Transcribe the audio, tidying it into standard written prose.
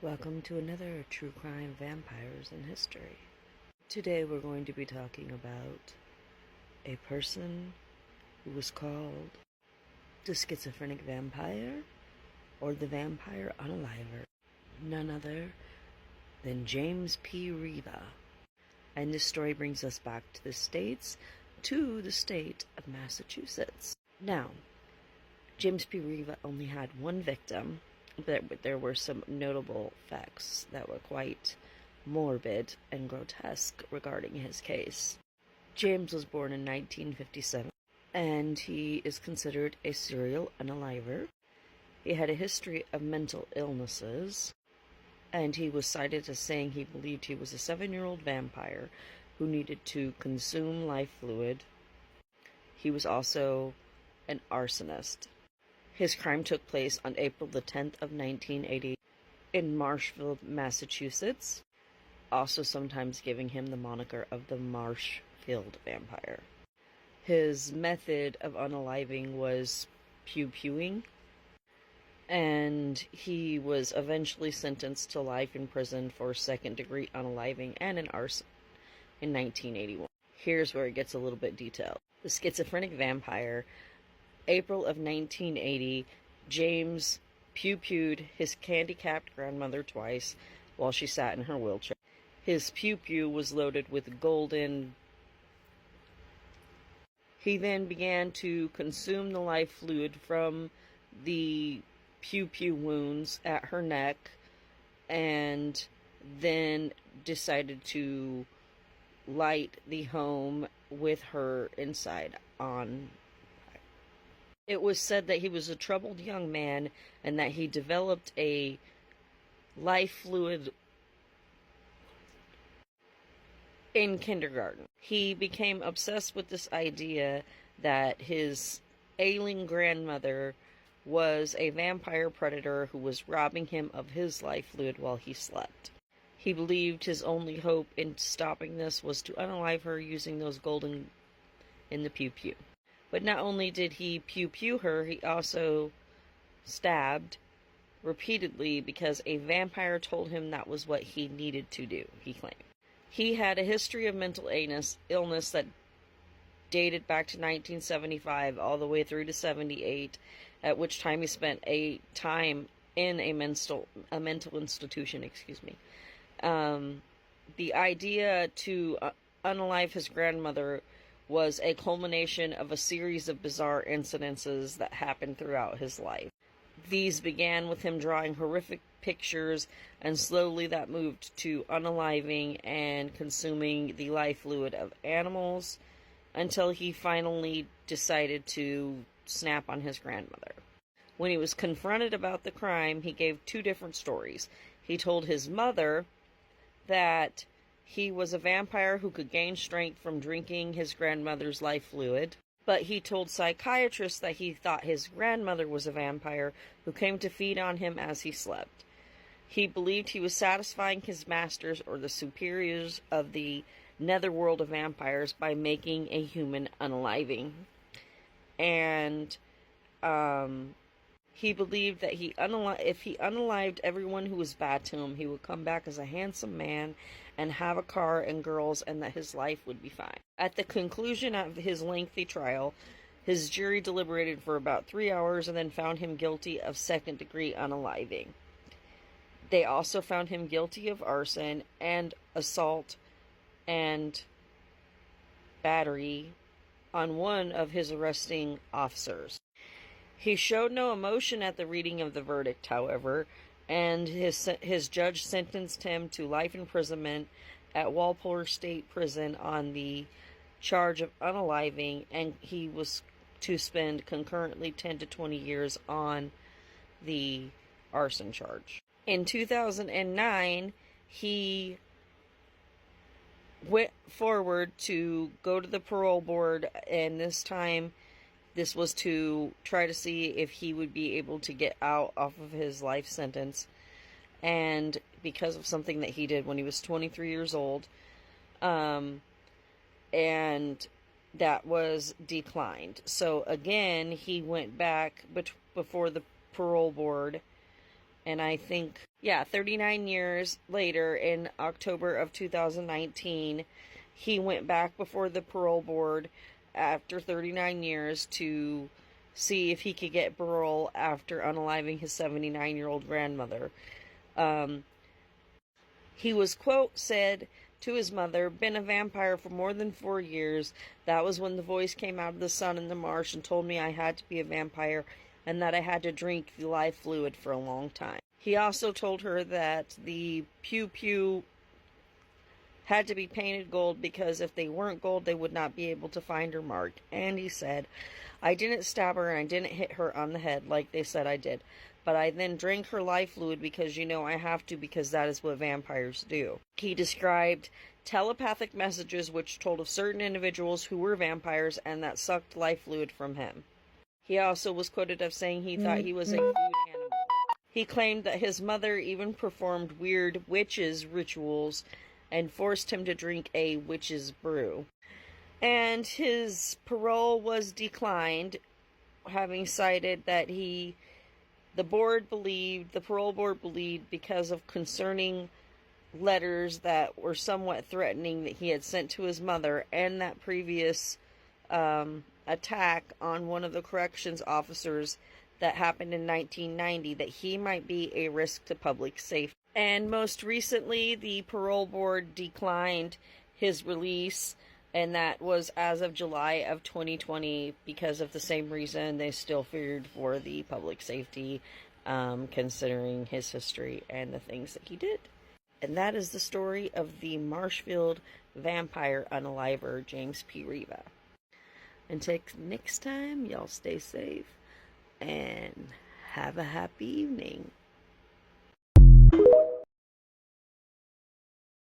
Welcome to another True Crime Vampires in History. Today we're going to be talking about a person who was called the schizophrenic vampire or the vampire unaliver. None other than James P. Riva. And this story brings us back to the state of Massachusetts. Now, James P. Riva only had one victim, but there were some notable facts that were quite morbid and grotesque regarding his case. James was born in 1957, and he is considered a serial unaliver. He had a history of mental illnesses, and he was cited as saying he believed he was a 7-year-old vampire who needed to consume life fluid. He was also an arsonist. His crime took place on April the 10th of 1980 in Marshfield, Massachusetts, also sometimes giving him the moniker of the Marshfield vampire. His method of unaliving was pew-pewing, and he was eventually sentenced to life in prison for second-degree unaliving and an arson in 1981. Here's where it gets a little bit detailed. The schizophrenic vampire. April of 1980, James pew-pewed his candy-capped grandmother twice while she sat in her wheelchair. His pew-pew was loaded with golden. He then began to consume the life fluid from the pew-pew wounds at her neck, and then decided to light the home with her inside on. It was said that he was a troubled young man and that he developed a life fluid in kindergarten. He became obsessed with this idea that his ailing grandmother was a vampire predator who was robbing him of his life fluid while he slept. He believed his only hope in stopping this was to unalive her using those golden in the pew-pew. But not only did he pew-pew her, he also stabbed repeatedly because a vampire told him that was what he needed to do, he claimed. He had a history of mental illness that dated back to 1975 all the way through to 78, at which time he spent a time in a mental institution, The idea to unalive his grandmother was a culmination of a series of bizarre incidences that happened throughout his life. These began with him drawing horrific pictures, and slowly that moved to unaliving and consuming the life fluid of animals, until he finally decided to snap on his grandmother. When he was confronted about the crime, he gave two different stories. He told his mother that he was a vampire who could gain strength from drinking his grandmother's life fluid, but he told psychiatrists that he thought his grandmother was a vampire who came to feed on him as he slept. He believed he was satisfying his masters or the superiors of the netherworld of vampires by making a human unaliving. And he believed that if he unalived everyone who was bad to him, he would come back as a handsome man and have a car and girls, and that his life would be fine. At the conclusion of his lengthy trial, his jury deliberated for about 3 hours and then found him guilty of second-degree unaliving. They also found him guilty of arson and assault and battery on one of his arresting officers. He showed no emotion at the reading of the verdict, however, and his judge sentenced him to life imprisonment at Walpole State Prison on the charge of unaliving, and he was to spend concurrently 10 to 20 years on the arson charge. In 2009, he went forward to go to the parole board, and this was to try to see if he would be able to get out off of his life sentence. And because of something that he did when he was 23 years old, and that was declined. So again, he went back before the parole board, and I think Yeah, 39 years later, in October of 2019, he went back before the parole board after 39 years to see if he could get parole after unaliving his 79-year-old grandmother. He was, quote, said to his mother, been a vampire for more than 4 years. That was when the voice came out of the sun in the marsh and told me I had to be a vampire and that I had to drink the life fluid for a long time. He also told her that the pew had to be painted gold because if they weren't gold, they would not be able to find her mark. And he said, I didn't stab her and I didn't hit her on the head like they said I did. But I then drank her life fluid because, you know, I have to because that is what vampires do. He described telepathic messages which told of certain individuals who were vampires and that sucked life fluid from him. He also was quoted as saying he thought he was a food animal. He claimed that his mother even performed weird witches rituals and forced him to drink a witch's brew. And his parole was declined, having cited that the parole board believed because of concerning letters that were somewhat threatening that he had sent to his mother and that previous attack on one of the corrections officers that happened in 1990, that he might be a risk to public safety. And most recently, the parole board declined his release, and that was as of July of 2020 because of the same reason. They still feared for the public safety, considering his history and the things that he did. And that is the story of the Marshfield vampire unaliver, James P. Riva. Until next time, y'all stay safe and have a happy evening.